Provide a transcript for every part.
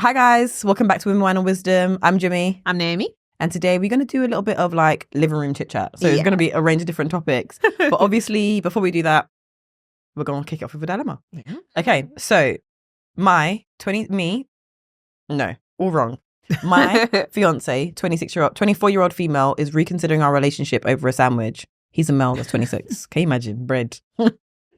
Hi guys, welcome back to Women, Wine and Wisdom. I'm Jimmy. I'm Naomi. And today we're going to do a little bit of like living room chit chat. So it's going to be a range of different topics. But obviously, before we do that, we're going to kick it off with a dilemma. Yeah. Okay, so my all wrong. My fiance, 24-year-old female, is reconsidering our relationship over a sandwich. He's a male that's 26. Can you imagine? Bread.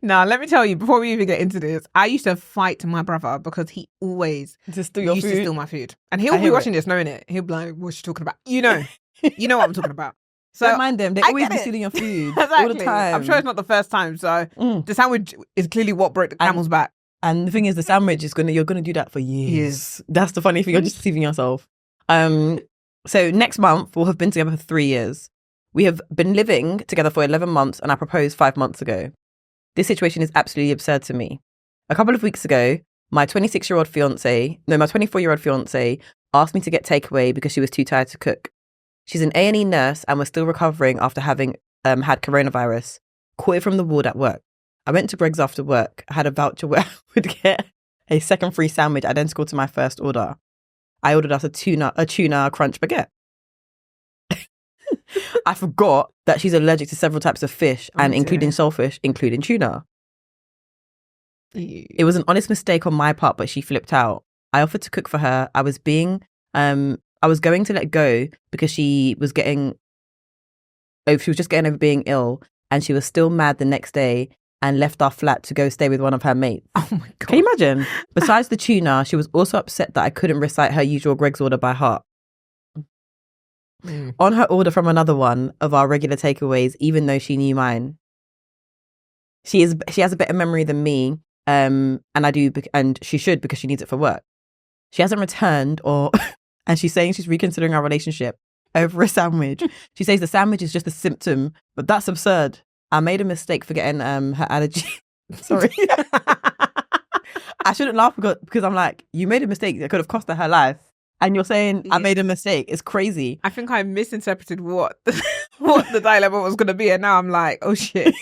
Now, let me tell you, before we even get into this, I used to fight my brother because he always To steal used your to food. steal my food. And he'll be watching this knowing it. He'll be like, what's she talking about? You know what I'm talking about. So Don't mind them. They I always get be it. stealing your food Exactly. all the time. I'm sure it's not the first time. So the sandwich is clearly what broke the camel's back. And the thing is, the sandwich is you're gonna do that for years. That's the funny thing. You're just deceiving yourself. So next month we'll have been together for 3 years. We have been living together for 11 months, and I proposed 5 months ago. This situation is absolutely absurd to me. A couple of weeks ago, my 24-year-old fiance asked me to get takeaway because she was too tired to cook. She's an A&E nurse and was still recovering after having had coronavirus. Caught it from the ward at work. I went to Greg's after work. I had a voucher where I would get a second free sandwich identical to my first order. I ordered us a tuna crunch baguette. I forgot that she's allergic to several types of fish including shellfish, including tuna. It was an honest mistake on my part, but she flipped out. I offered to cook for her. I was going to let go because she was just getting over being ill, and she was still mad the next day and left our flat to go stay with one of her mates. Oh my God. Can you imagine? Besides the tuna, she was also upset that I couldn't recite her usual Greg's order by heart. On her order from another one of our regular takeaways, even though she knew mine. She has a better memory than me, and she should because she needs it for work. She hasn't returned and she's saying she's reconsidering our relationship over a sandwich. She says the sandwich is just a symptom, but that's absurd. I made a mistake forgetting her allergy. Sorry. I shouldn't laugh because I'm like, you made a mistake that could have cost her life. And you're saying I made a mistake. It's crazy. I think I misinterpreted what the dilemma was going to be. And now I'm like, oh shit.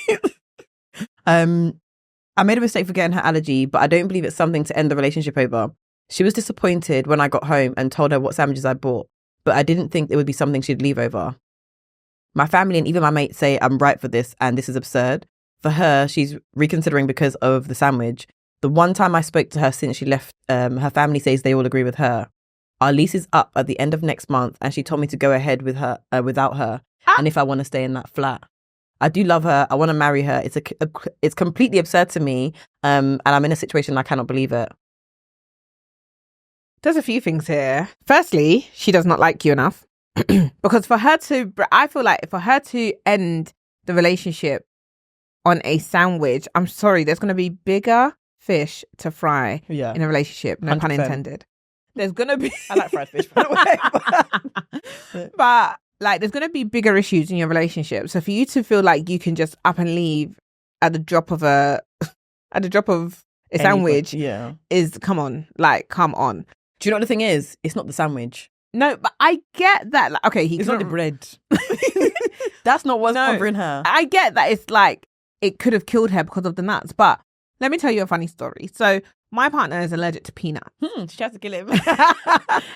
I made a mistake forgetting her allergy, but I don't believe it's something to end the relationship over. She was disappointed when I got home and told her what sandwiches I bought, but I didn't think it would be something she'd leave over. My family and even my mates say I'm right for this and this is absurd. For her, she's reconsidering because of the sandwich. The one time I spoke to her since she left, her family says they all agree with her. Our lease is up at the end of next month, and she told me to go ahead with her without her, and if I want to stay in that flat. I do love her. I want to marry her. It's completely absurd to me, and I'm in a situation I cannot believe it. There's a few things here. Firstly, she does not like you enough. Because I feel like for her to end the relationship on a sandwich, I'm sorry, there's going to be bigger fish to fry in a relationship. No 100%. Pun intended. There's going to be... I like fried fish, by the way. But like, there's going to be bigger issues in your relationship. So for you to feel like you can just up and leave at the drop of a sandwich is, come on. Do you know what the thing is? It's not the sandwich. No, but I get that. Like, okay, it's not the bread. That's not what's bothering her. I get that it's like, it could have killed her because of the nuts. But let me tell you a funny story. So my partner is allergic to peanuts. She has to kill him.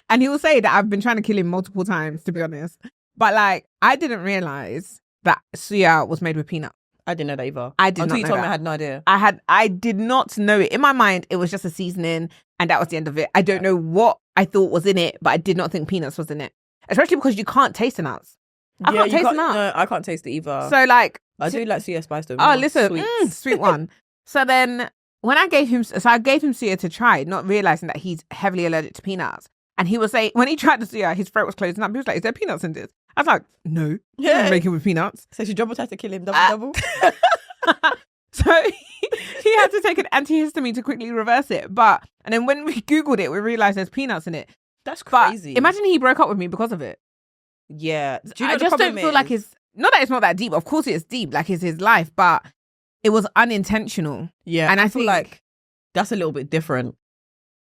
And he will say that I've been trying to kill him multiple times, to be honest. But like, I didn't realize that suya was made with peanuts. I didn't know that either. Until you told me, I had no idea. I did not know it. In my mind, it was just a seasoning and that was the end of it. I don't know what I thought was in it, but I did not think peanuts was in it. Especially because you can't taste the nuts. I can't taste the nuts. No, I can't taste it either. So like... I do like suya spice though. Oh, listen, sweet one. So then when I gave him suya to try, not realizing that he's heavily allergic to peanuts. And he was saying, when he tried the suya, his throat was closing up. He was like, is there peanuts in this? I was like, no, I'm making with peanuts. So she double tried to kill him, double. So he had to take an antihistamine to quickly reverse it. And then when we Googled it, we realized there's peanuts in it. That's crazy. But imagine he broke up with me because of it. Yeah. Do you know I just don't feel like it's, not that it's not that deep. Of course it's deep, like it's his life, but it was unintentional. Yeah. And I feel like that's a little bit different.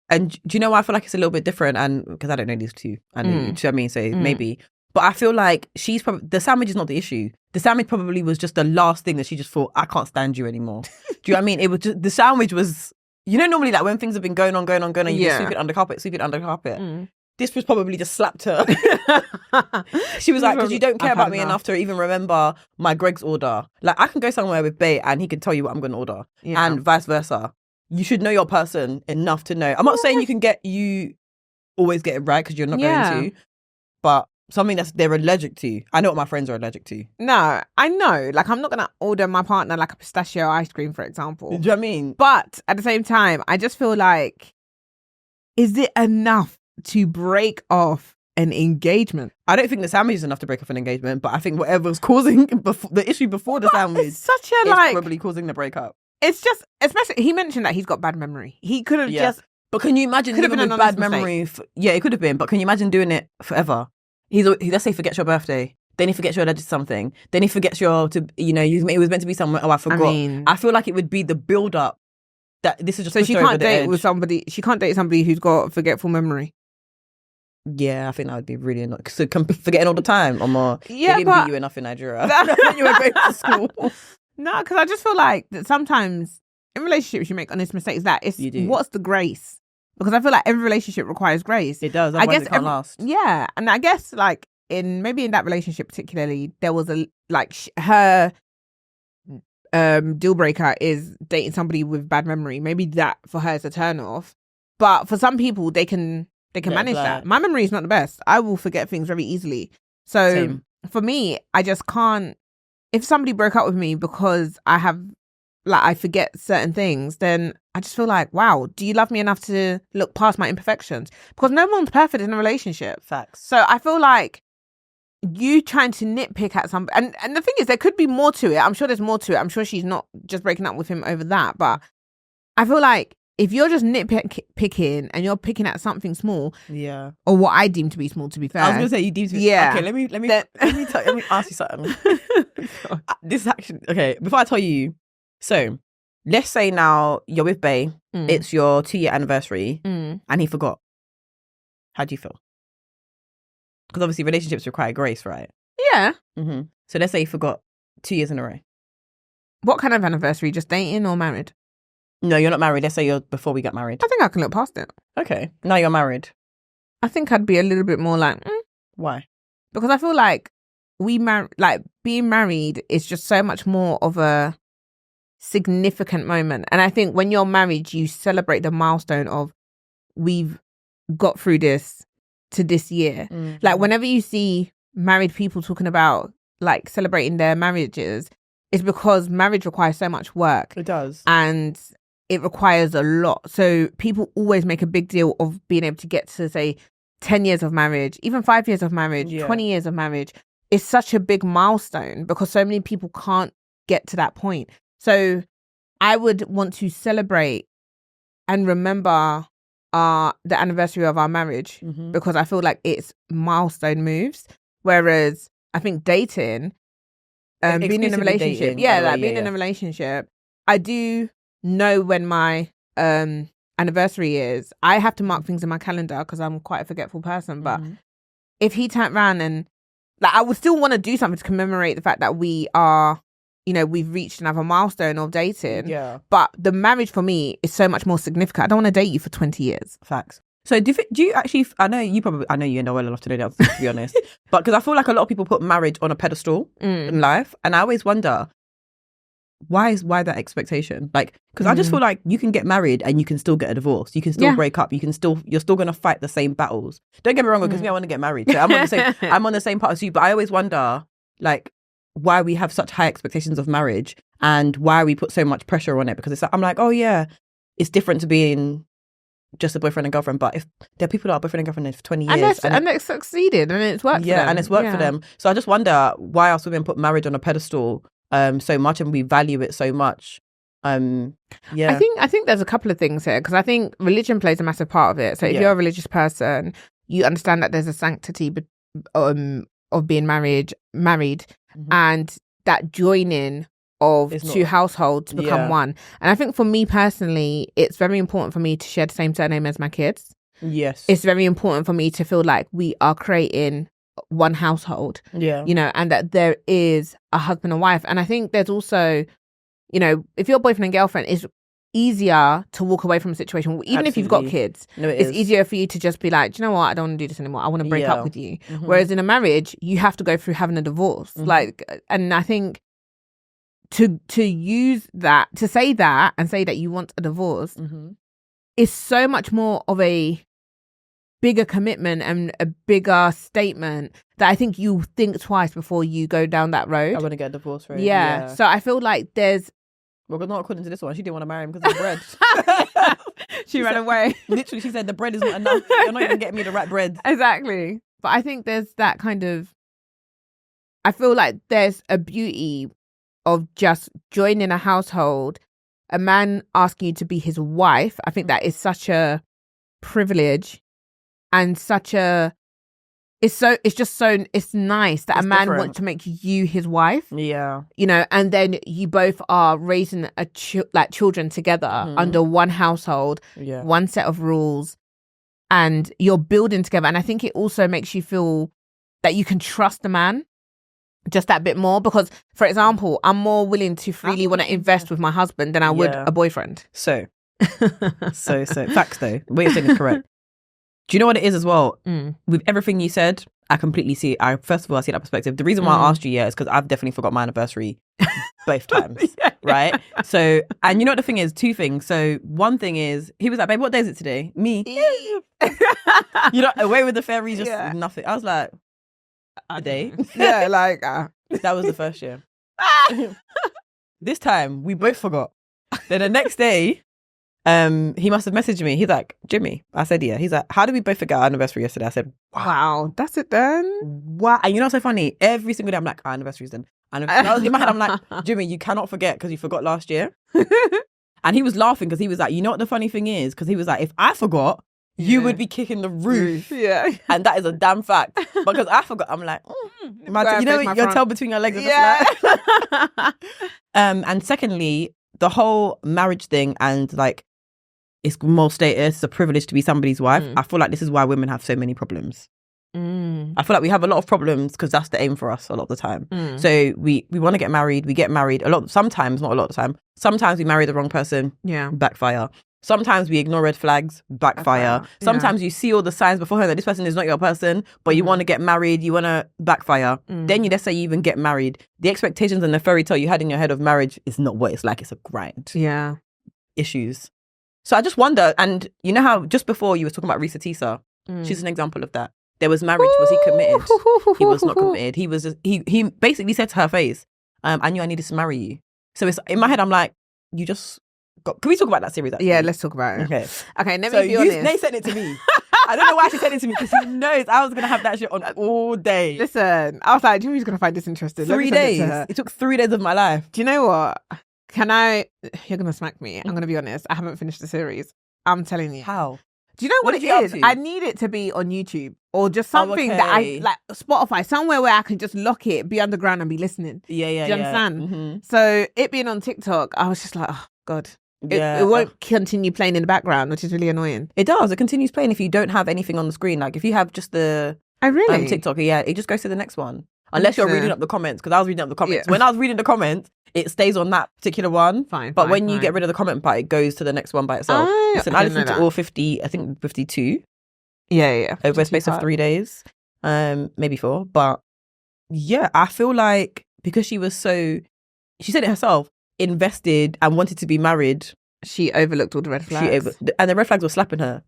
And do you know why I feel like it's a little bit different? And because I don't know these two. And do you know what I mean? So maybe. But I feel like the sandwich is not the issue. The sandwich probably was just the last thing that she just thought, I can't stand you anymore. Do you know what I mean? It was just, the sandwich was you know, normally like when things have been going on, you just Yeah. sweep it under carpet. This was probably just slapped her. She was like, because you don't care about me enough to even remember my Greg's order. Like, I can go somewhere with Bae and he can tell you what I'm going to order, and vice versa. You should know your person enough to know. I'm not saying you always get it right, because you're not going to, but something they're allergic to. I know what my friends are allergic to. No, I know. Like, I'm not going to order my partner like a pistachio ice cream, for example. Do you know what I mean? But at the same time, I just feel like, is it enough to break off an engagement? I don't think the sandwich is enough to break off an engagement, but I think whatever's causing the issue before the sandwich is such a is probably causing the breakup. It's just, especially, he mentioned that he's got bad memory. He could have just... But can you imagine living with bad memory? Yeah, it could have been, but can you imagine doing it forever? Let's say he forgets your birthday, then he forgets you're allergic to something, then he forgets it was meant to be somewhere, I forgot. I feel like it would be the build-up that this is just... So she can't date with somebody, she can't date somebody who's got forgetful memory. Yeah, I think that would be really annoying. So forgetting all the time, or more. Yeah, they didn't beat you enough in Nigeria when you were going to school. No, because I just feel like that sometimes in relationships you make honest mistakes. What's the grace? Because I feel like every relationship requires grace. It does. Otherwise it can't last. Yeah, and I guess like in that relationship particularly, there was her deal breaker is dating somebody with bad memory. Maybe that for her is a turn off, but for some people they can manage that. My memory is not the best. I will forget things very easily. So Same. For me, I just can't. If somebody broke up with me because I forget certain things, then I just feel like, wow, do you love me enough to look past my imperfections? Because no one's perfect in a relationship. Facts. So I feel like you trying to nitpick at something, and the thing is, there could be more to it. I'm sure there's more to it. I'm sure she's not just breaking up with him over that. But I feel like if you're just nitpicking and you're picking at something small, or what I deem to be small, to be fair. I was gonna say you deem to be okay. Let me ask you something. This is actually okay. Before I tell you, so let's say now you're with Bae, it's your 2-year anniversary, and he forgot. How do you feel? Because obviously relationships require grace, right? Yeah. Mm-hmm. So let's say he forgot 2 years in a row. What kind of anniversary? Just dating or married? No, you're not married. Let's say you're before we got married. I think I can look past it. Okay. Now you're married. I think I'd be a little bit more like, Why? Because I feel like being married is just so much more of a significant moment. And I think when you're married, you celebrate the milestone of we've got through this to this year. Mm-hmm. Like whenever you see married people talking about like celebrating their marriages, it's because marriage requires so much work. It does. And it requires a lot. So people always make a big deal of being able to get to, say, 10 years of marriage, even 5 years of marriage, 20 years of marriage. It's such a big milestone because so many people can't get to that point. So I would want to celebrate and remember the anniversary of our marriage, because I feel like it's milestone moves. Whereas I think dating, being in a relationship, being in a relationship, I do know when my anniversary is. I have to mark things in my calendar because I'm quite a forgetful person. But if he turned around and like, I would still want to do something to commemorate the fact that we are, we've reached another milestone of dating. Yeah. But the marriage for me is so much more significant. I don't want to date you for 20 years. Facts. So do you actually? I know you know well enough to know that, to be honest. But because I feel like a lot of people put marriage on a pedestal in life, and I always wonder why that expectation? Like, because I just feel like you can get married and you can still get a divorce. You can still break up. You're still gonna fight the same battles. Don't get me wrong, because me, I want to get married. So I'm on the same part as you. But I always wonder, like, why we have such high expectations of marriage and why we put so much pressure on it. Because it's like, I'm like, oh yeah, it's different to being just a boyfriend and girlfriend, but if there are people that are boyfriend and girlfriend for 20 years and it's succeeded and it's worked for them. And it's worked for them. So I just wonder why us women put marriage on a pedestal so much, and we value it so much. I think there's a couple of things here, because I think religion plays a massive part of it. So if you're a religious person, you understand that there's a sanctity of being married, and that joining of two households to become one. And I think for me personally, it's very important for me to share the same surname as my kids. Yes. It's very important for me to feel like we are creating one household. Yeah. And that there is a husband and wife. And I think there's also, if you're boyfriend and girlfriend, easier to walk away from a situation, even if you've got Absolutely. kids. No, it It's is. easier for you to just be like, do you know what? I don't want to do this anymore. I want to break Yeah. up with you. Mhm. Whereas in a marriage, you have to go through having a divorce. Mhm. Like, and I think to use that, to say that and say that you want a divorce Mhm. is so much more of a bigger commitment and a bigger statement that I think you think twice before you go down that road. I want to get a divorce, right? Yeah. So I feel like there's Well, but not according to this one. She didn't want to marry him because of the bread. she ran away. Literally, she said the bread is not enough. You're not even getting me the right bread. Exactly. But I think there's that kind of, I feel like there's a beauty of just joining a household, a man asking you to be his wife. I think that is such a privilege and such a, it's nice that It's a man different. wants to make you his wife, Yeah. you know, and then you both are raising children together under one household, Yeah. one set of rules, and you're building together. And I think it also makes you feel that you can trust the man just that bit more, because, for example, I'm more willing to freely want to invest with my husband than I would Yeah. a boyfriend. So facts though. What you're saying is correct. Do you know what it is as well? With everything you said, I completely see. First of all, I see that perspective. The reason why I asked you, is because I've definitely forgot my anniversary both times, right? So, and you know what the thing is? Two things. So, one thing is, he was like, "Babe, what day is it today?" Me, you know, away with the fairies, just nothing. I was like, a day. Yeah, like That was the first year. This time we both forgot. Then the next day, he must have messaged me. He's like, "Jimmy." I said, "Yeah." He's like, "How did we both forget our anniversary yesterday?" I said, wow, that's it then. "Wow." And you know what's so funny? Every single day I'm like, "Our anniversary's then." And I was in my head, I'm like, "Jimmy, you cannot forget because you forgot last year." And he was laughing because he was like, "You know what the funny thing is?" Because he was like, "If I forgot, you would be kicking the roof." Yeah. And that is a damn fact. Because I forgot. I'm like, you know, your tail between your legs. Is just like... And secondly, the whole marriage thing and like, it's more status, it's a privilege to be somebody's wife. I feel like this is why women have so many problems. I feel like we have a lot of problems because that's the aim for us a lot of the time. So we want to get married, we get married sometimes, not a lot of the time. Sometimes we marry the wrong person, backfire. Sometimes we ignore red flags, backfire. Sometimes you see all the signs beforehand that this person is not your person, but you want to get married, you want to backfire. Then let's say you even get married. The expectations and the fairy tale you had in your head of marriage is not what it's like. It's a grind. Yeah. Issues. So I just wonder, and you know how just before you were talking about Risa Tisa, she's an example of that. There was marriage. Was he committed? He was not committed. He was he basically said to her face, "I knew I needed to marry you." So it's in my head. I'm like, you just got. Can we talk about that series? Actually? Yeah, let's talk about it. Okay. Let me be honest. They sent it to me. I don't know why she sent it to me because he knows I was gonna have that shit on all day. Listen, I was like, Jimmy's gonna find this interesting. 3 days. It took 3 days of my life. Do you know what? You're gonna smack me. I'm gonna be honest. I haven't finished the series. I'm telling you. How? Do you know what did it you is? up to? I need it to be on YouTube or just something that I like, Spotify, somewhere where I can just lock it, be underground and be listening. Yeah. Do you understand? Mm-hmm. So it being on TikTok, I was just like, oh God. It won't continue playing in the background, which is really annoying. It does. It continues playing if you don't have anything on the screen. Like if you have just the TikTok, it just goes to the next one. Unless you're reading up the comments, because I was reading up the comments. When I was reading the comments, it stays on that particular one. But when you get rid of the comment part, it goes to the next one by itself. Listen, I listened to all 50, I think 52. Yeah. Over a space of 3 days. Maybe 4. But yeah, I feel like because she said it herself, invested and wanted to be married. She overlooked all the red flags. And the red flags were slapping her.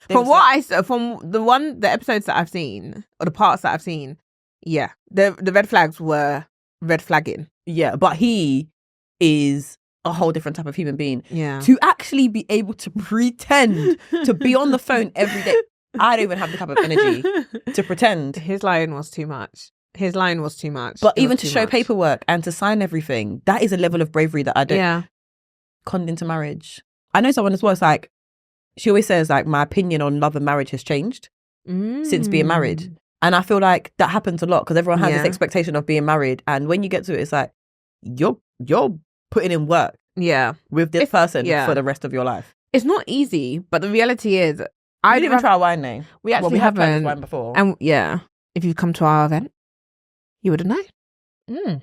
From the episodes that I've seen, or the parts that I've seen, yeah, the red flags were red flagging. Yeah, but he is a whole different type of human being. Yeah. To actually be able to pretend to be on the phone every day. I don't even have the type of energy to pretend. His lying was too much. But even to show paperwork and to sign everything, that is a level of bravery that I don't. Yeah. Conned into marriage. I know someone as well. It's like, she always says like, my opinion on love and marriage has changed since being married. And I feel like that happens a lot because everyone has this expectation of being married. And when you get to it, it's like, you're putting in work with this person for the rest of your life. It's not easy, but the reality is, I didn't even try wine name. We actually have tried haven't. wine before. And if you've come to our event, you would have known.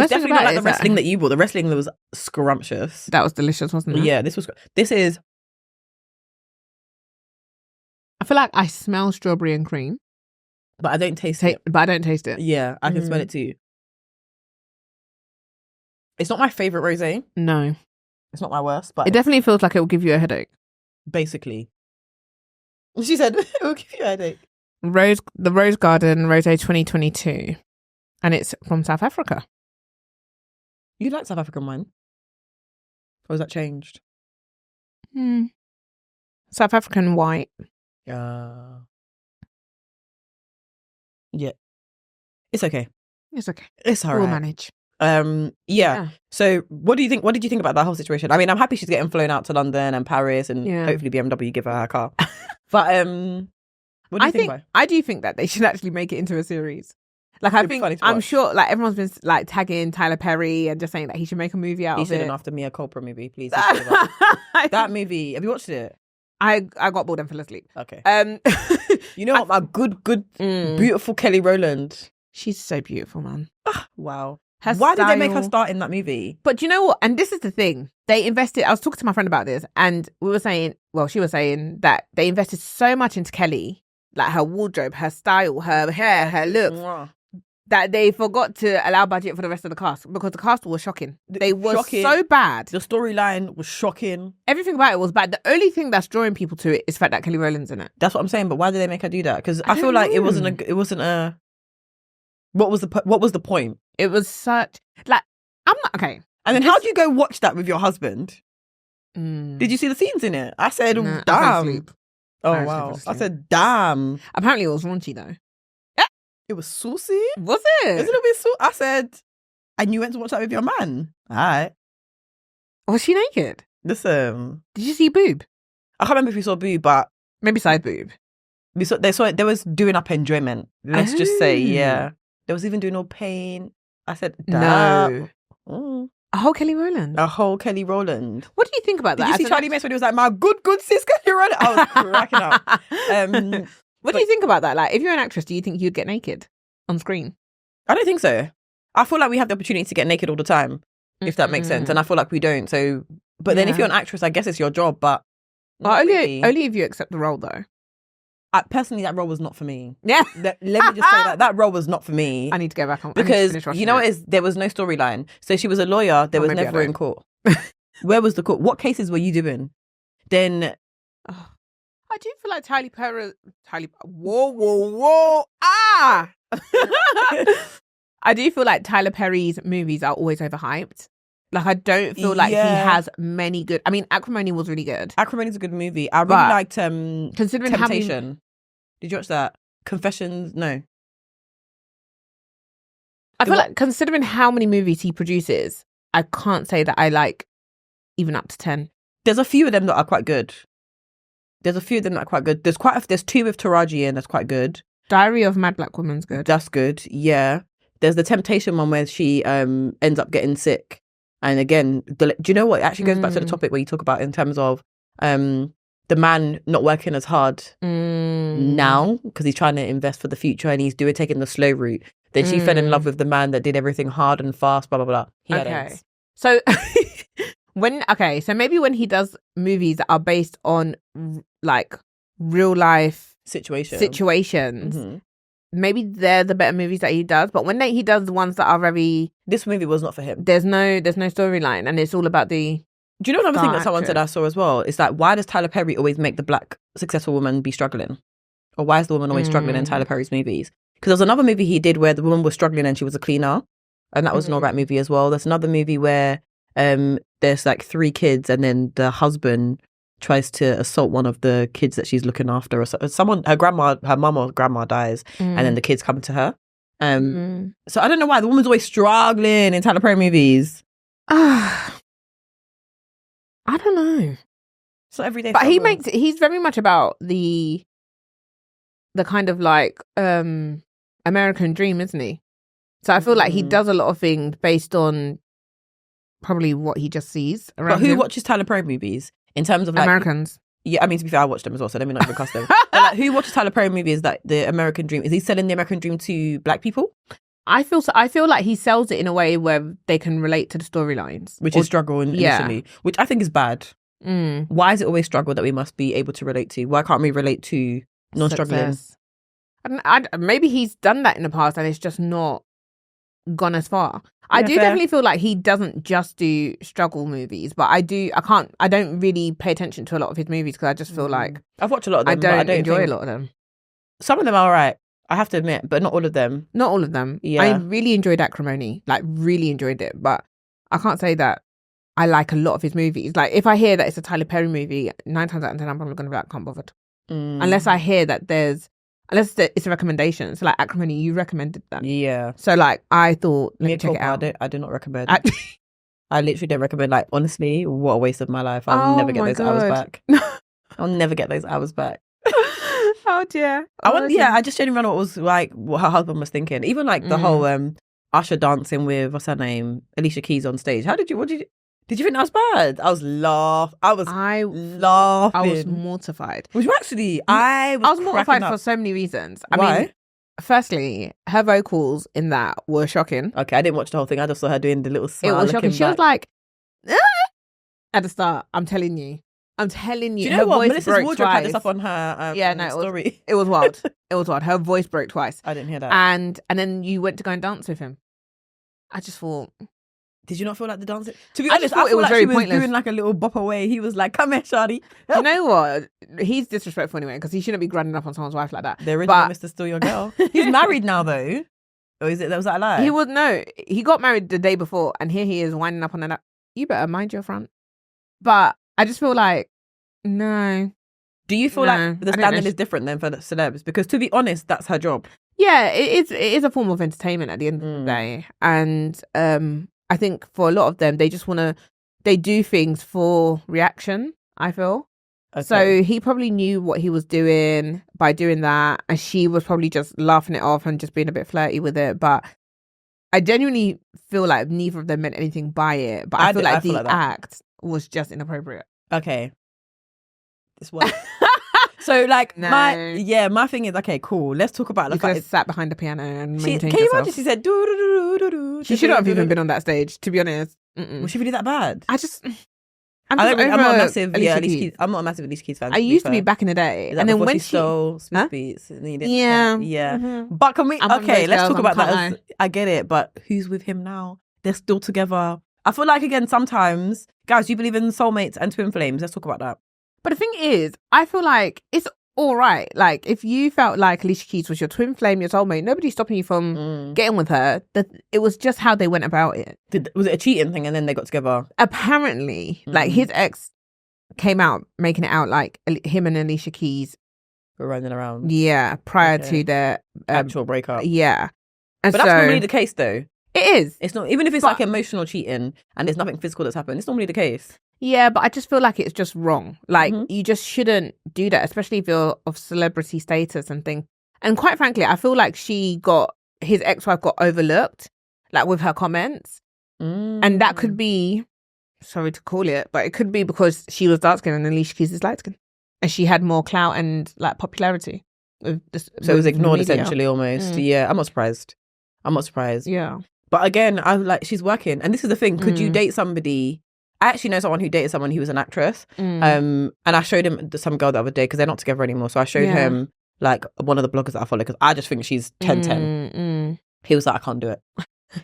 It's definitely not like the wrestling that you bought. The wrestling that was scrumptious. That was delicious, wasn't it? Yeah, this is. I feel like I smell strawberry and cream. But I don't taste it. But I don't taste it. Yeah, I can smell it too. It's not my favourite rosé. No. It's not my worst, but... It definitely feels like it will give you a headache. Basically. She said, it will give you a headache. The Rose Garden Rosé 2022. And it's from South Africa. You like South African wine? Or has that changed? South African white. Yeah. It's okay. It's okay. It's all right. We'll manage. Yeah. So what did you think about that whole situation? I mean, I'm happy she's getting flown out to London and Paris and hopefully BMW give her her car. But what do you think about it? I do think that they should actually make it into a series. Like, I'm sure, like, everyone's been like tagging Tyler Perry and just saying that he should make a movie out of it. He shouldn't after Mia Culpa movie, please. That movie, have you watched it? I got bored and fell asleep. Okay. You know what? My good, beautiful Kelly Rowland. She's so beautiful, man. Wow. Why did they make her start in that movie? But you know what? And this is the thing. They invested, I was talking to my friend about this, and she was saying that they invested so much into Kelly, like her wardrobe, her style, her hair, her looks, that they forgot to allow budget for the rest of the cast, because the cast was shocking. They were so bad. The storyline was shocking. Everything about it was bad. The only thing that's drawing people to it is the fact that Kelly Rowland's in it. That's what I'm saying. But why did they make her do that? Because I feel like it wasn't a. What was the point? It was such like, I'm not okay. And then how do you go watch that with your husband? Did you see the scenes in it? I said, no, damn. Oh wow! I said, damn. Apparently, it was raunchy though. It was saucy. Was it? It was a little bit saucy. I said, and you went to watch that with your man. All right. Was she naked? Listen. Did you see boob? I can't remember if you saw boob, but maybe side boob. They saw it. There was doing up enjoyment. Let's just say, yeah. There was even doing all pain. I said, damn. No. A whole Kelly Rowland. A whole Kelly Rowland. What do you think about that? Did you see Charlie Mace when he was like, my good sis Kelly Rowland? I was cracking up. What do you think about that? Like, if you're an actress, do you think you'd get naked on screen? I don't think so. I feel like we have the opportunity to get naked all the time, if that makes sense. And I feel like we don't. So, but then if you're an actress, I guess it's your job. But only if you accept the role, though. Personally, that role was not for me. Yeah. Let me just say that role was not for me. I need to go back on because you know what is there was no storyline. So she was a lawyer. There was never in court. Where was the court? What cases were you doing? Then. I do feel like Tyler Perry. Whoa! Ah! I do feel like Tyler Perry's movies are always overhyped. Like, I don't feel like he has many good. I mean, Acrimony was really good. Acrimony's a good movie. I really liked considering Temptation. Did you watch that? Confessions? No. I feel like considering how many movies he produces, I can't say that I like even up to 10. There's a few of them that are quite good. There's two with Taraji in that's quite good. Diary of Mad Black Woman's good. That's good. Yeah. There's the Temptation one where she ends up getting sick. And again, do you know what? It actually goes back to the topic where you talk about in terms of the man not working as hard now because he's trying to invest for the future and he's taking the slow route. Then she fell in love with the man that did everything hard and fast, blah, blah, blah. He had AIDS. So so maybe when he does movies that are based on like real life situations, maybe they're the better movies that he does. But when he does the ones that are very... This movie was not for him. There's no storyline and it's all about the... Do you know another thing that someone said I saw as well? It's like, why does Tyler Perry always make the black successful woman be struggling? Or why is the woman always struggling in Tyler Perry's movies? Because there was another movie he did where the woman was struggling and she was a cleaner. And that was an alright movie as well. There's another movie where there's like 3 kids and then the husband tries to assault one of the kids that she's looking after. Or someone, her mum or grandma dies and then the kids come to her. So I don't know why. The woman's always struggling in Tyler Perry movies. I don't know. It's not everyday. But he's very much about the kind of like American dream, isn't he? So I feel like he does a lot of things based on probably what he just sees around But who him. watches Tyler Perry movies in terms of like Americans? Yeah, I mean, to be fair, I watched them as well, so let me not even cuss them. Like, who watches Tyler Perry movies? Like the American dream? Is he selling the American dream to black people? I feel like he sells it in a way where they can relate to the storylines, which is struggle initially, which I think is bad. Why is it always struggle that we must be able to relate to? Why can't we relate to non-struggling? Maybe he's done that in the past and it's just not gone as far. I do fair. definitely feel like he doesn't just do struggle movies, but I don't really pay attention to a lot of his movies because I just feel like I've watched a lot of them. I don't enjoy a lot of them. Some of them are alright, I have to admit, but not all of them. Not all of them. Yeah. I really enjoyed Acrimony, like really enjoyed it, but I can't say that I like a lot of his movies. Like if I hear that it's a Tyler Perry movie, 9 times out of 10 I'm probably going to be like, can't bothered. Unless I hear that it's a recommendation. So like Acrimony, you recommended that. Yeah. So like I thought, let me check it out. I do not recommend. I literally don't recommend. Like honestly, what a waste of my life. I'll never get those hours back. I'll never get those hours back. Oh dear. I just genuinely wonder what was like what her husband was thinking. Even like the whole Usher dancing with what's her name, Alicia Keys on stage. Did you think that was bad? I was laughing. I was mortified. Was you actually? I was mortified for so many reasons. Why? I mean, firstly, her vocals in that were shocking. Okay, I didn't watch the whole thing. I just saw her doing the little smile. It was shocking. She was like, "Ah!" At the start. I'm telling you. Do you her know what? voice Melissa's broke wardrobe twice. had this up on her story. It was wild. It was wild. Her voice broke twice. I didn't hear that. And then you went to go and dance with him. I just thought. Did you not feel like the dancing? To be honest, I thought it was like very she was pointless. doing like a little bop away. He was like, "Come here, shawty." You know what? He's disrespectful anyway because he shouldn't be grinding up on someone's wife like that. The original Mr. Still Your Girl. He's married now though. Or was that a lie? He got married the day before and here he is winding up on that. You better mind your front. But I just feel like, no. Do you feel like the standard is different then for the celebs? Because to be honest, that's her job. Yeah, it is a form of entertainment at the end of the day. And I think for a lot of them, they do things for reaction, I feel. Okay. So he probably knew what he was doing by doing that. And she was probably just laughing it off and just being a bit flirty with it. But I genuinely feel like neither of them meant anything by it. But I feel like the act was just inappropriate. Okay. This one. So like my thing is, okay, cool. Let's talk about you could have sat behind the piano and maintained Can yourself. you imagine? She said do do do do do. She shouldn't have even been on that stage, to be honest. Was she really that bad? I'm not a massive Alicia Keys fan. I used to be back in the day, and then when she stole Swiss Beats, yeah. Mm-hmm. But can we? Okay, let's talk about that. I get it, but who's with him now? They're still together. I feel like again sometimes, guys, you believe in soulmates and twin flames. Let's talk about that. But the thing is, I feel like it's all right. Like, if you felt like Alicia Keys was your twin flame, your soulmate, nobody's stopping you from getting with her. It was just how they went about it. Was it a cheating thing and then they got together? Apparently, like his ex came out making it out like him and Alicia Keys were running around. Yeah, prior to their actual breakup. Yeah. And but that's normally the case though. It is. It's not, even if it's like emotional cheating and there's nothing physical that's happened, it's normally the case. Yeah, but I just feel like it's just wrong. Like, you just shouldn't do that, especially if you're of celebrity status and things. And quite frankly, I feel like his ex-wife got overlooked, like with her comments. And that could be, sorry to call it, but it could be because she was dark-skinned and Alicia Keys is light-skinned. And she had more clout and like popularity. So it was ignored essentially almost. Yeah, I'm not surprised. Yeah. But again, I'm like, she's working. And this is the thing, could you date somebody? I actually know someone who dated someone who was an actress. And I showed him some girl the other day because they're not together anymore. So I showed him like one of the bloggers that I follow because I just think she's 10-10. He was like, I can't do it.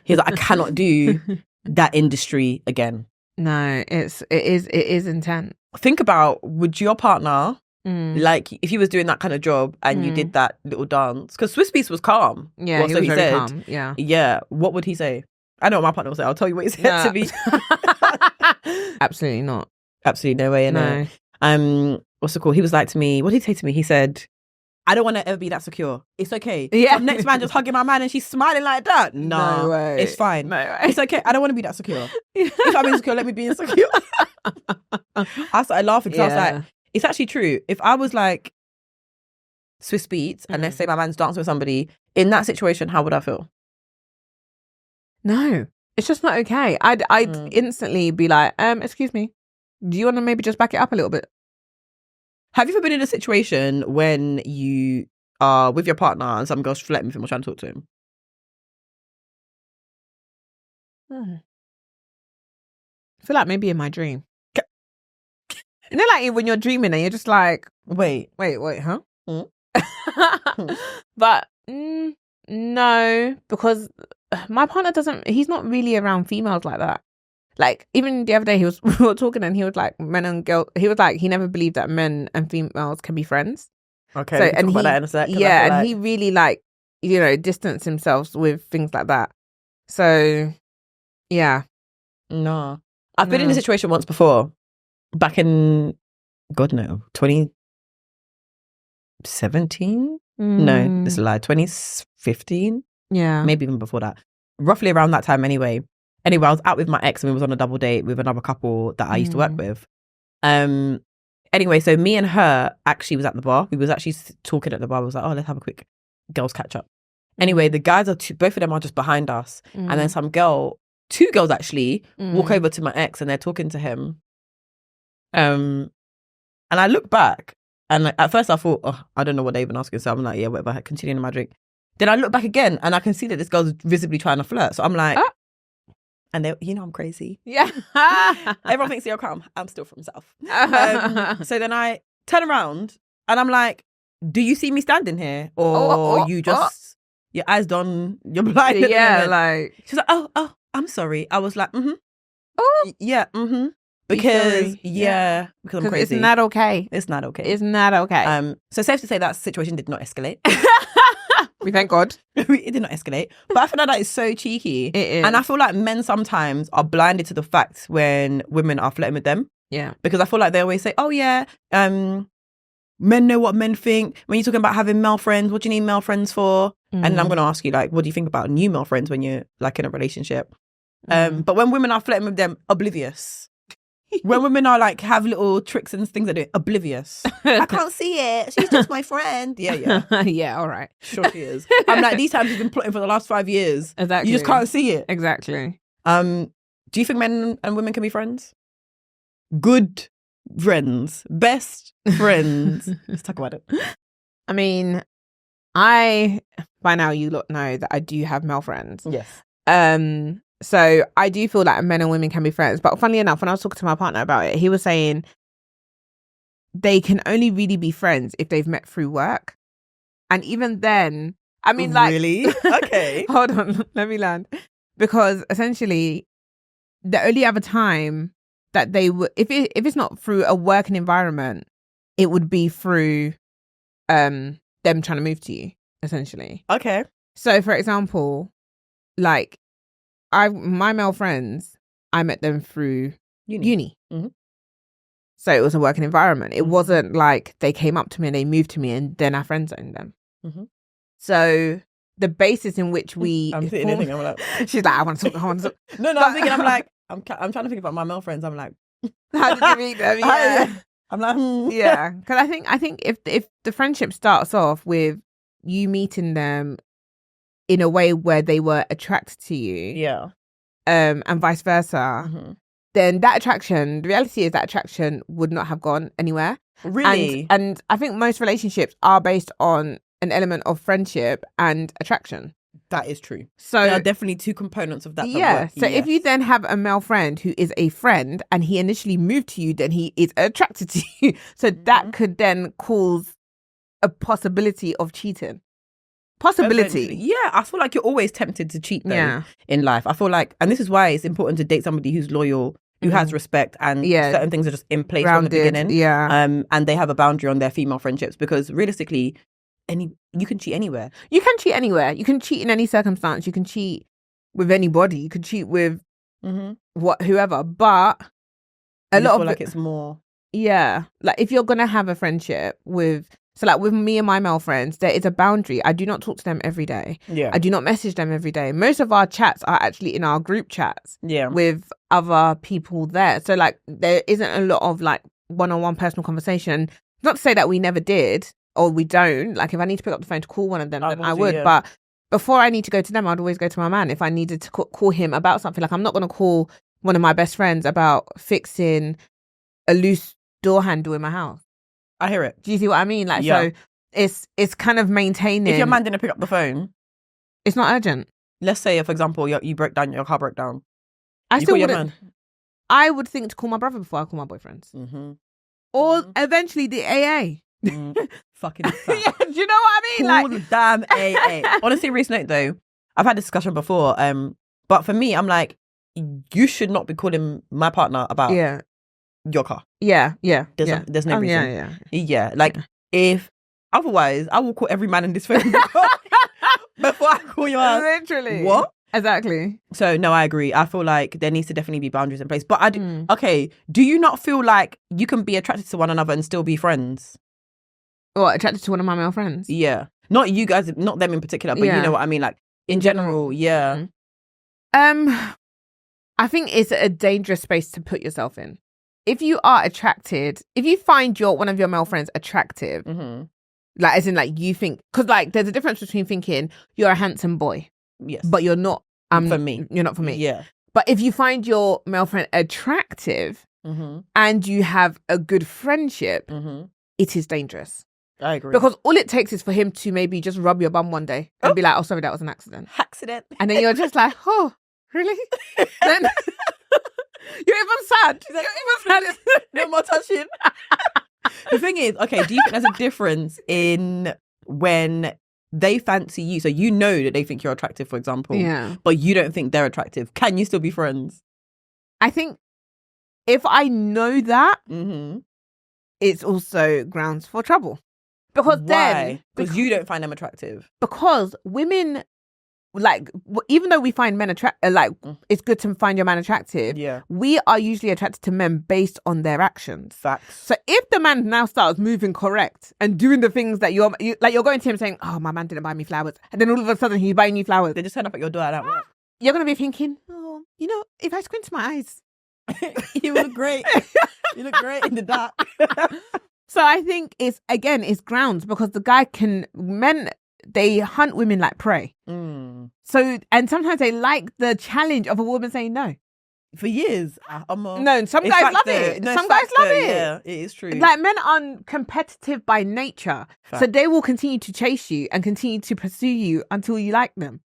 He was like, I cannot do that industry again. No, it is intense. Think about, would your partner, like if he was doing that kind of job and you did that little dance, because Swiss Beats was calm. Yeah, well, he was very calm. Yeah. What would he say? I know what my partner will say. I'll tell you what he said to me. Absolutely not. Absolutely no way. No. What's it called? He was like to me, what did he say to me? He said, I don't want to ever be that secure. It's okay. Yeah. Some next man just hugging my man and she's smiling like that. No way. It's fine. No way. It's okay. I don't want to be that secure. If I'm insecure, let me be insecure. I started laughing because I was like, it's actually true. If I was like Swiss Beats and let's say my man's dancing with somebody, in that situation, how would I feel? No, it's just not okay. I'd instantly be like, excuse me, do you want to maybe just back it up a little bit? Have you ever been in a situation when you are with your partner and some girl's flirting with him or trying to talk to him? I feel like maybe in my dream. You know, like when you're dreaming and you're just like, Wait, huh? Mm. But no, because my partner he's not really around females like that. Like, even the other day we were talking and he was like, men and girls, he was like, he never believed that men and females can be friends. okay, So, we can and talk about that in a sec. 'Cause I yeah, feel and like- he really like, you know, distanced himself with things like that. So, yeah. No. I've been in a situation once before, back in, God no, 2017? No, this is a lie, 2015? Yeah. Maybe even before that. Roughly around that time anyway. Anyway, I was out with my ex and we was on a double date with another couple that I used to work with. Anyway, so me and her actually was at the bar. We was actually talking at the bar. We was like, oh, let's have a quick girls catch up. Anyway, the guys both of them are just behind us. And then two girls actually walk over to my ex and they're talking to him. And I look back and at first I thought, oh, I don't know what they're even asking. So I'm like, yeah, whatever, continuing my drink. Then I look back again and I can see that this girl's visibly trying to flirt. So I'm like, and they, you know, I'm crazy. Yeah. Everyone thinks you're calm. I'm still from South. So then I turn around and I'm like, do you see me standing here? Or you just, your eyes done, you're blind. Yeah, like. She's like, oh, I'm sorry. I was like, Oh. Yeah, Because, yeah. because I'm crazy. It's not okay. It's not okay. It's not okay. So safe to say that situation did not escalate. We thank God. It did not escalate. But I feel like that is so cheeky. It is. And I feel like men sometimes are blinded to the fact when women are flirting with them. Yeah. Because I feel like they always say, oh yeah, men know what men think. When you're talking about having male friends, what do you need male friends for? And I'm going to ask you, like, what do you think about new male friends when you're like in a relationship? But when women are flirting with them, oblivious. When women are like have little tricks and things they do, oblivious. I can't see it. She's just my friend. Yeah. Yeah, all right. Sure she is. I'm like, these times you've been plotting for the last 5 years. Exactly. You just can't see it. Exactly. Do you think men and women can be friends? Good friends. Best friends. Let's talk about it. I mean, by now you lot know that I do have male friends. Yes. So I do feel like men and women can be friends. But funnily enough, when I was talking to my partner about it, he was saying they can only really be friends if they've met through work. And even then, I mean, like... Really? Okay. Hold on, let me land. Because essentially, the only other time that they would... If it's not through a working environment, it would be through them trying to move to you, essentially. Okay. So, for example, like... my male friends, I met them through uni. Mm-hmm. So it was a working environment. It wasn't like they came up to me and they moved to me and then I friend zoned them. Mm-hmm. So the basis in which we... I'm sitting there thinking, I'm like... She's like, I want to talk. No, I'm thinking, I'm like... I'm trying to think about my male friends. I'm like... How did you meet them? Yeah. I'm like... Yeah. Because I think if the friendship starts off with you meeting them in a way where they were attracted to you, yeah, and vice versa, then that attraction, the reality is that attraction would not have gone anywhere. Really? And I think most relationships are based on an element of friendship and attraction. That is true. So there are definitely two components of that. Yeah. So if you then have a male friend who is a friend and he initially moved to you, then he is attracted to you. So that could then cause a possibility of cheating. Possibility. Yeah, I feel like you're always tempted to cheat though in life. I feel like, and this is why it's important to date somebody who's loyal, who has respect, and certain things are just in place from the beginning. Yeah. And they have a boundary on their female friendships, because realistically, you can cheat anywhere. You can cheat anywhere. You can cheat in any circumstance. You can cheat with anybody. You can cheat with whoever. But a lot of like it's more. Yeah, like if you're gonna have a friendship with. So like with me and my male friends, there is a boundary. I do not talk to them every day. Yeah. I do not message them every day. Most of our chats are actually in our group chats. Yeah. With other people there. So like there isn't a lot of like one-on-one personal conversation. Not to say that we never did or we don't. Like if I need to pick up the phone to call one of them, then I would. Yeah. But before I need to go to them, I'd always go to my man if I needed to call him about something. Like I'm not going to call one of my best friends about fixing a loose door handle in my house. I hear it. Do you see what I mean? Like, so it's kind of maintaining. If your man didn't pick up the phone, it's not urgent. Let's say, for example, you broke down, your car broke down. I You still call your wouldn't. man. I would think to call my brother before I call my boyfriends. Mm-hmm. Or eventually the AA. Fucking Yeah, do you know what I mean? Call the damn AA. On a serious note, though, I've had this discussion before. But for me, I'm like, you should not be calling my partner about your car. Yeah. There's no reason. Yeah. Like if otherwise, I will call every man in this phone before I call yours. Literally. What? Exactly. So no, I agree. I feel like there needs to definitely be boundaries in place. But I do. Okay, do you not feel like you can be attracted to one another and still be friends? Or attracted to one of my male friends? Yeah, not you guys, not them in particular, but you know what I mean. Like in general, yeah. I think it's a dangerous space to put yourself in. If you are attracted, if you find one of your male friends attractive, like as in like you think, because like there's a difference between thinking you're a handsome boy, yes, but you're not. For me, you're not for me. Yeah. But if you find your male friend attractive and you have a good friendship, it is dangerous. I agree. Because all it takes is for him to maybe just rub your bum one day and be like, oh, sorry, that was an accident. Accident. And then you're just like, oh, really? Then you're even sad. You're even sad. No more touching. The thing is, okay, do you think there's a difference in when they fancy you? So you know that they think you're attractive, for example. Yeah. But you don't think they're attractive. Can you still be friends? I think if I know that, Mm-hmm. it's also grounds for trouble. Because why? Because you don't find them attractive. Because women, like, even though we find men it's good to find your man attractive. Yeah. We are usually attracted to men based on their actions. Facts. So if the man now starts moving correct and doing the things that you're going to him saying, oh, my man didn't buy me flowers, and then all of a sudden he's buying you flowers, They just turn up at your door at that work. you're going to be thinking, oh, if I squint my eyes, you look great. You look great in the dark. So I think it's grounds, because the guy men, they hunt women like prey. So, and sometimes they like the challenge of a woman saying no. For years. No, some guys love it. Some guys love it. Yeah, it is true. Like, men are competitive by nature. Fact. So they will continue to chase you and continue to pursue you until you like them.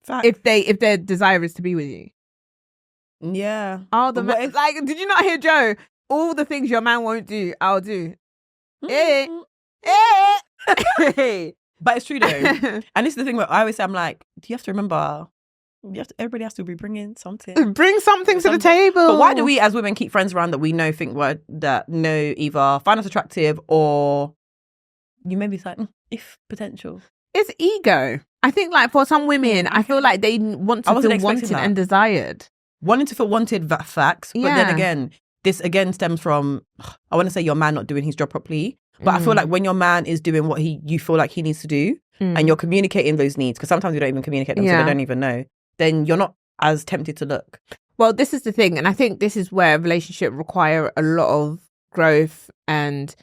Fact. If their desire is to be with you. Yeah. Like, did you not hear Joe? All the things your man won't do, I'll do. But it's true though. And this is the thing where I always say, I'm like, do you have to remember, everybody has to be bringing something. Bring something to the table. But why do we as women keep friends around that we know either find us attractive or you maybe it's like, if potential? It's ego. I think like for some women, I feel like they want to feel wanted and desired. Wanting to feel wanted, facts. But then again, this again stems from, I want to say your man not doing his job properly. But I feel like when your man is doing what you feel like he needs to do and you're communicating those needs, because sometimes you don't even communicate them, so they don't even know, then you're not as tempted to look. Well, this is the thing. And I think this is where a relationship require a lot of growth and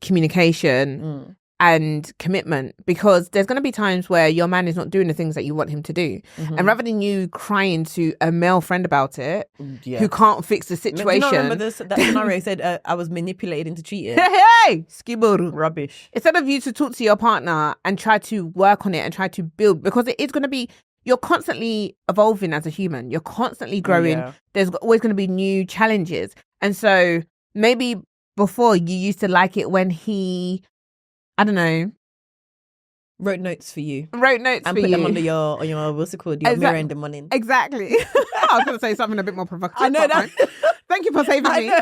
communication and commitment, because there's going to be times where your man is not doing the things that you want him to do. And rather than you crying to a male friend about it, who can't fix the situation. Do you remember that scenario said I was manipulated into cheating? Hey! Skibber. Rubbish. Instead of you to talk to your partner and try to work on it and try to build, because it is going to be, you're constantly evolving as a human. You're constantly growing. Yeah. There's always going to be new challenges. And so maybe before you used to like it when he, I don't know, wrote notes for you and put them under your what's it called, your mirror in the morning. Exactly. I was going to say something a bit more provocative. I know that. Thank you for saving me.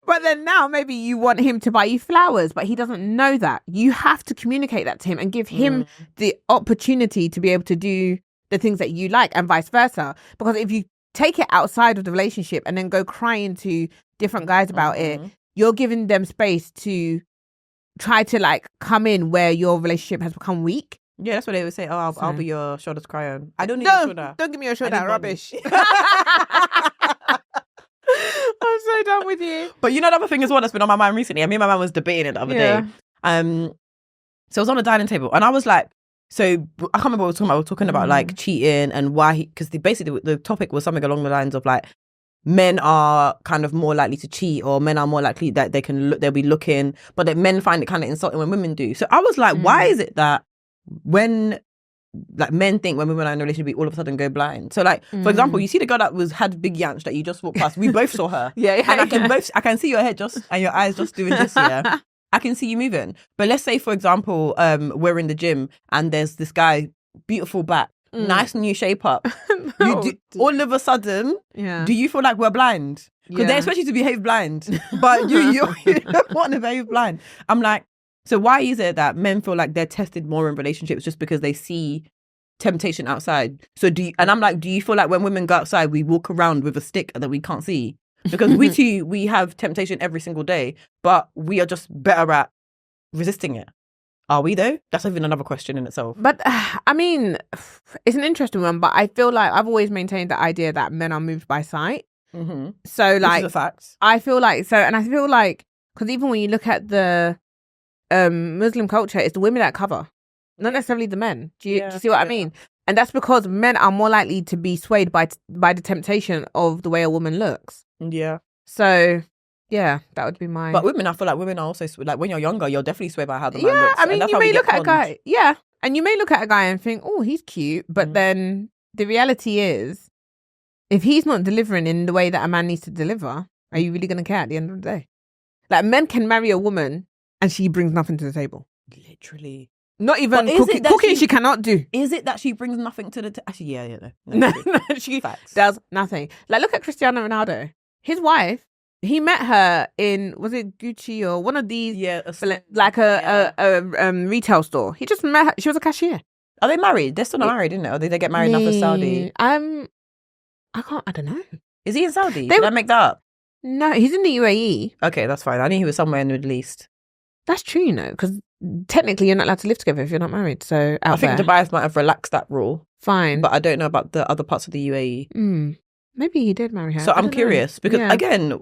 But then now maybe you want him to buy you flowers, but he doesn't know that. You have to communicate that to him and give him the opportunity to be able to do the things that you like, and vice versa. Because if you take it outside of the relationship and then go crying to different guys about it, you're giving them space to try to like come in where your relationship has become weak. Yeah, that's what they would say. Oh, I'll be your shoulder to cry on. I don't need your shoulder. Don't give me your shoulder. Rubbish. I'm so done with you. But you know, the other thing as well that's been on my mind recently, and me and my man was debating it the other day. So I was on a dining table and I was like, so I can't remember what we were talking about. We were talking about like cheating and why, because basically the topic was something along the lines of like, men are kind of more likely to cheat, or men are more likely that they'll be looking, but that men find it kind of insulting when women do. So I was like, why is it that when like men think when women are in a relationship, we all of a sudden go blind. So like, for example, you see the girl that had big yanch that you just walked past. We both saw her. And I can see your head and your eyes just doing this. Yeah, I can see you moving. But let's say, for example, we're in the gym and there's this guy, beautiful back, nice new shape up. All of a sudden, do you feel like we're blind? Because they expect you to behave blind, but you don't want to behave blind. I'm like, so why is it that men feel like they're tested more in relationships just because they see temptation outside? So and I'm like, do you feel like when women go outside, we walk around with a stick that we can't see? Because we have temptation every single day, but we are just better at resisting it. Are we though? That's even another question in itself. But I mean, it's an interesting one, but I feel like I've always maintained the idea that men are moved by sight. Mm-hmm. So like, this is a fact. I feel like, because even when you look at the Muslim culture, it's the women that cover, not necessarily the men. Do you see what I mean? And that's because men are more likely to be swayed by the temptation of the way a woman looks. Yeah. So yeah, that would be my. But women, I feel like women are also like when you're younger, you're definitely swayed by how the man looks. I mean, you may look at a guy. Yeah, and you may look at a guy and think, oh, he's cute, but then the reality is, if he's not delivering in the way that a man needs to deliver, are you really going to care at the end of the day? Like, men can marry a woman and she brings nothing to the table. Literally. Not even cooking she cannot do. Is it that she brings nothing to the table? Actually, yeah. No, she does nothing. Like, look at Cristiano Ronaldo. His wife, he met her in, was it Gucci or one of these? Yeah. A retail store. He just met her. She was a cashier. Are they married? They're still not married, isn't it? Or did they get married now for Saudi? I don't know. Is he in Saudi? Did I make that up? No, he's in the UAE. Okay, that's fine. I knew he was somewhere in the Middle East. That's true, you know, because technically you're not allowed to live together if you're not married. So I think Dubai might have relaxed that rule. Fine. But I don't know about the other parts of the UAE. Maybe he did marry her. So I'm curious because again,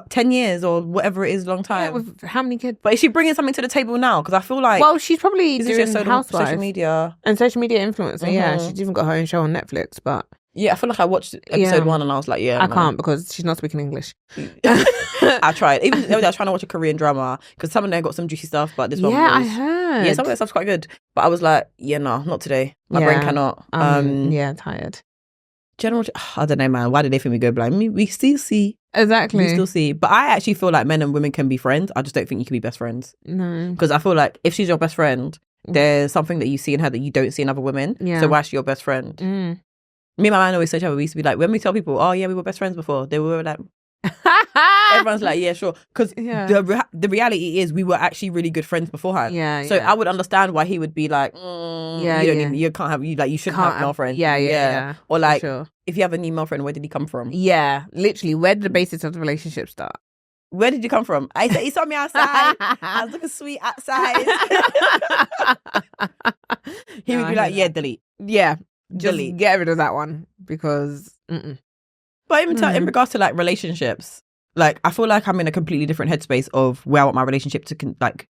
10 years or whatever it is, long time. Yeah, with how many kids? But is she bringing something to the table now? Because I feel like... Well, she's probably doing housewives. Social media. And social media influencer, yeah. She's even got her own show on Netflix, but... Yeah, I feel like I watched episode 1 and I was like, I can't because she's not speaking English. I tried. Even I was trying to watch a Korean drama because some of them got some juicy stuff, but this one was... I heard. Yeah, some of that stuff's quite good. But I was like, no, not today. My brain cannot. Tired. I don't know, man. Why did they think we go blind? I mean, we still see. Exactly. We still see. But I actually feel like men and women can be friends. I just don't think you can be best friends. No. Because I feel like if she's your best friend, there's something that you see in her that you don't see in other women. Yeah. So why is she your best friend? Me and my man always say, we used to be like, when we tell people, oh yeah, we were best friends before, they were like, everyone's like, yeah, sure. Because the reality is we were actually really good friends beforehand. Yeah. So I would understand why he would be like, you can't have, you shouldn't have a male friend. Yeah. Or like, if you have a new male friend, where did he come from? Yeah, literally, where did the basis of the relationship start? Where did you come from? I said, he saw me outside. I was looking sweet outside. He would be like, delete. Yeah. Just get rid of that one because But even in regards to like relationships, like I feel like I'm in a completely different headspace of where I want my relationship to like,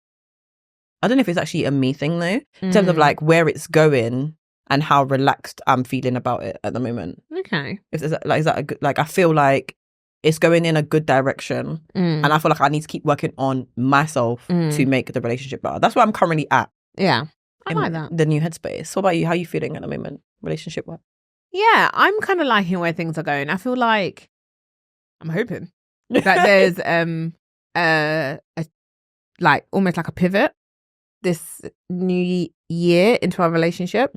I don't know if it's actually a me thing though, in terms of like where it's going and how relaxed I'm feeling about it at the moment. Okay. Is that a good, like I feel like it's going in a good direction and I feel like I need to keep working on myself to make the relationship better. That's where I'm currently at. Yeah. I like that. The new headspace. What about you? How are you feeling at the moment, relationship wise? Yeah, I'm kind of liking where things are going. I feel like I'm hoping that there's like almost like a pivot this new year into our relationship.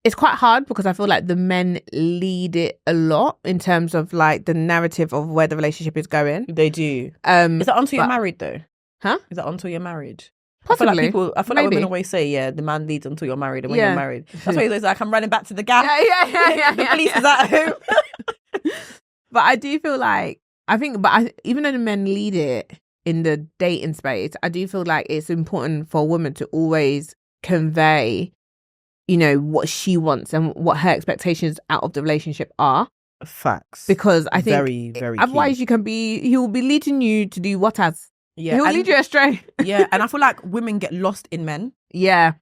It's quite hard because I feel like the men lead it a lot in terms of like the narrative of where the relationship is going. They do. Is that until you're married though? Huh? Is that until you're married? Possibly. I feel like women always say, the man leads until you're married, and when you're married, that's why he's like, I'm running back to the gap. The police is at home. But I do feel like even though the men lead it in the dating space, I do feel like it's important for a woman to always convey, what she wants and what her expectations out of the relationship are. Facts. Because I think very, very otherwise key. he will be leading you to do what as. Yeah, he'll lead you astray. Yeah, and I feel like women get lost in men. Yeah,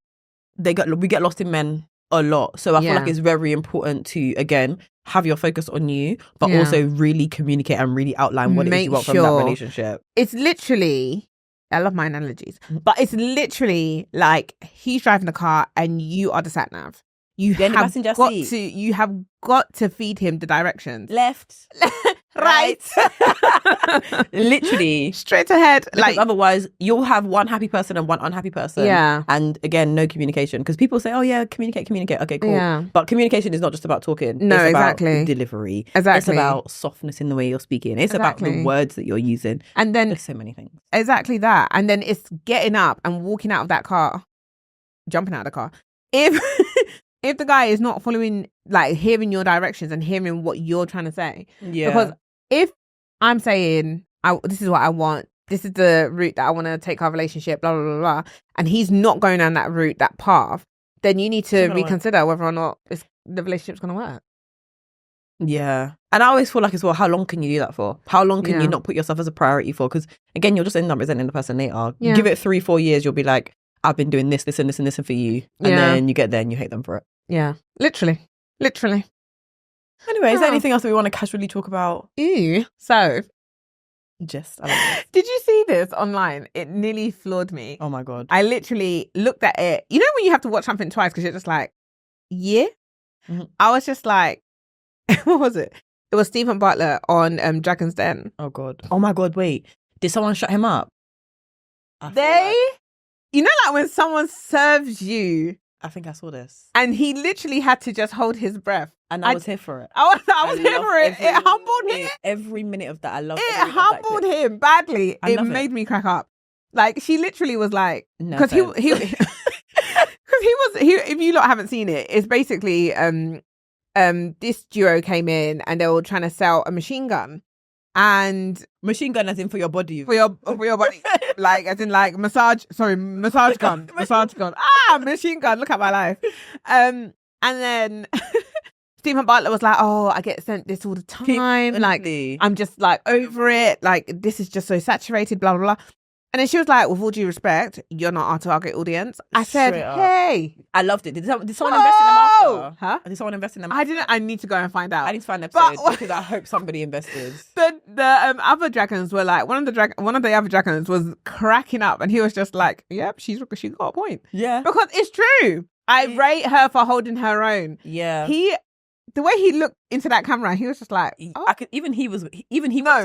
we get lost in men a lot. So I feel like it's very important to again have your focus on you, but also really communicate and really outline what it is you want from that relationship. It's literally I love my analogies, but it's literally like he's driving the car and you are the sat nav. You have got to feed him the directions. Left, right, literally straight ahead. Because like otherwise, you'll have one happy person and one unhappy person. Yeah, and again, no communication. Because people say, "Oh yeah, communicate." Okay, cool. Yeah. But communication is not just about talking. No, it's exactly. about delivery. Exactly. It's about softness in the way you're speaking. It's about the words that you're using. And then there's so many things. Exactly that. And then it's getting up and walking out of that car, jumping out of the car. If the guy is not following, like hearing your directions and hearing what you're trying to say. Yeah. Because if I'm saying, this is what I want, this is the route that I want to take our relationship, blah, blah, blah, blah, and he's not going down that route, that path, then you need to reconsider whether or not the relationship's going to work. Yeah. And I always feel like as well, how long can you do that for? How long can you not put yourself as a priority for? Because again, you'll just end up resenting the person later. Yeah. Give it 3-4 years, you'll be like, I've been doing this, this, and this, and this for you. And then you get there and you hate them for it. Yeah. Literally. Anyway, is there anything else that we want to casually talk about? Ew. So. Just, I love this. Did you see this online? It nearly floored me. Oh my God. I literally looked at it. You know when you have to watch something twice because you're just like, yeah? Mm-hmm. I was just like, what was it? It was Stephen Butler on Dragon's Den. Oh God. Oh my God, wait. Did someone shut him up? You know, like when someone serves you. I think I saw this. And he literally had to just hold his breath. And I was here for it. I was here for it. It humbled him. Every minute of that, I loved it. It humbled him badly. It made me crack up. Like, she literally was like, because he if you lot haven't seen it, it's basically this duo came in and they were trying to sell a machine gun. And machine gun as in for your body. For your body. Like as in like massage gun. Massage gun. Machine gun. Look at my life. And then Stephen Butler was like, oh, I get sent this all the time. Like I'm just like over it. Like this is just so saturated, blah, blah, blah. And then she was like, with all due respect, you're not our target audience. I said, hey. I loved it. Did someone invest in them after? Huh? Did someone invest in them? I didn't. I need to go and find out. I need to find an episode because I hope somebody invested. The other dragons were like, one of the other dragons was cracking up and he was just like, yep, she got a point. Yeah. Because it's true. I rate her for holding her own. Yeah. The way he looked into that camera, he was just like, oh. Even he wanted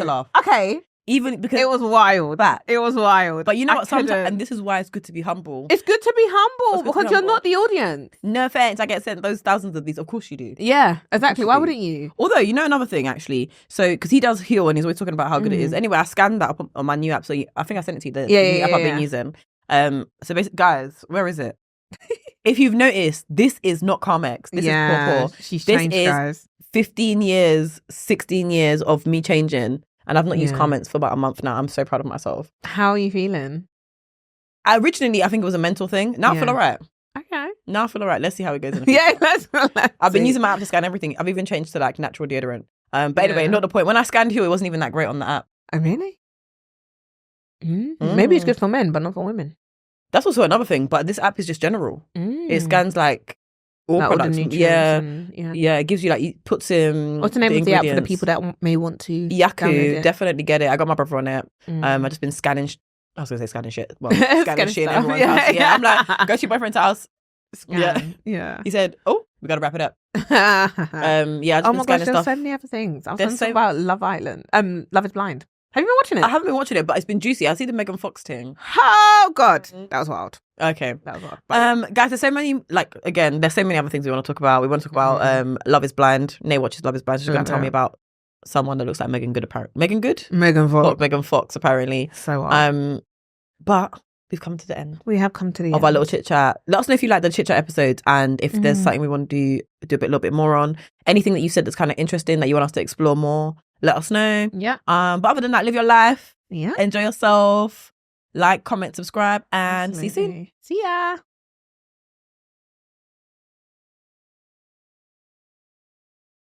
to laugh. Okay. Even because it was wild. It was wild. But you know what? Sometimes, and this is why it's good to be humble. It's good to be humble because you're not the audience. No offense, I get sent those thousands of these. Of course you do. Yeah, exactly. Why wouldn't you? Although, you know another thing actually. So, because he does heal and he's always talking about how good it is. Anyway, I scanned that up on my new app. So I think I sent it to you. The new app I've been using. So basically, guys, where is it? If you've noticed, this is not Carmex. This is poor. She's changed, guys. 15 years, 16 years of me changing. And I've not used comments for about a month now. I'm so proud of myself. How are you feeling? Originally, I think it was a mental thing. Now I feel all right. Okay. Now I feel all right. Let's see how it goes in the future. Let's I've been using my app to scan everything. I've even changed to like natural deodorant. But anyway, not the point. When I scanned Hugh, it wasn't even that great on the app. Oh, really? Maybe it's good for men, but not for women. That's also another thing. But this app is just general. It scans like all like products. All the yeah. It gives you like, it puts in. What's the name of the app for the people that may want to? Yaku, definitely get it. I got my brother on it. I've just been scanning. I was gonna say scanning shit. Well, scanning shit in everyone's house. Yeah, I'm like, go to your boyfriend's house. Yeah. He said, "Oh, we gotta wrap it up." I've just been scanning stuff. There's so many other things. I was talking about Love Island. Love is Blind. Have you been watching it? I haven't been watching it, but it's been juicy. I see the Megan Fox thing. Oh God, that was wild. Okay, that was wild. Guys, there's so many. Like again, there's so many other things we want to talk about. We want to talk about Love is Blind. Nay watches Love is Blind. She's going to tell me about someone that looks like Megan Good. Apparently, Megan Good. Megan Fox. Megan Fox. Apparently. So wild. But we've come to the end. We have come to the end of our little chit chat. Let us know if you like the chit chat episodes and if there's something we want to do a little bit more on. Anything that you said that's kind of interesting that you want us to explore more. Let us know. Yeah. But other than that, live your life. Yeah. Enjoy yourself. Like, comment, subscribe, and see you soon. See ya.